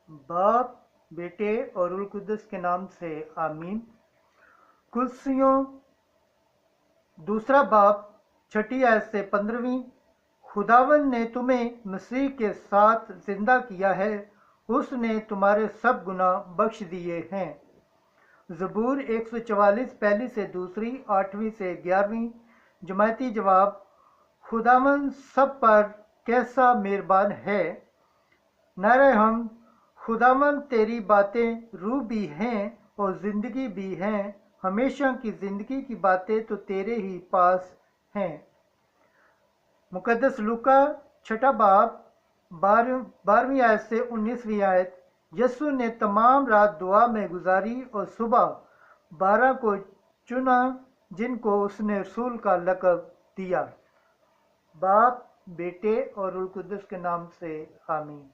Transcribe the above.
बाप, बेटे और रूह कुद्दुस के नाम से आमीन। कुलसियों दूसरा बाप 6 आयत से 15वीं। खुदावन ने तुम्हें मसीह के साथ जिंदा किया है, उसने तुम्हारे सब गुनाह बख्श दिए हैं। ज़बूर 144 पहली से दूसरी, 8वीं से 11वीं। जमायती जवाब, खुदावन सब पर कैसा मेहरबान है। नारे हम, खुदावन तेरी बातें रूह भी हैं और ज़िंदगी भी हैं, हमेशा की ज़िंदगी की बातें तो तेरे ही पास हैं। मुकद्दस लूका 6 बाब 12वीं आयत से 19वीं आयत। यीशु ने तमाम रात दुआ में गुजारी और सुबह 12 को चुना जिनको उसने रसूल का लक़ब दिया। बाप, बेटे और रूह कुद्दुस के नाम से आमीन।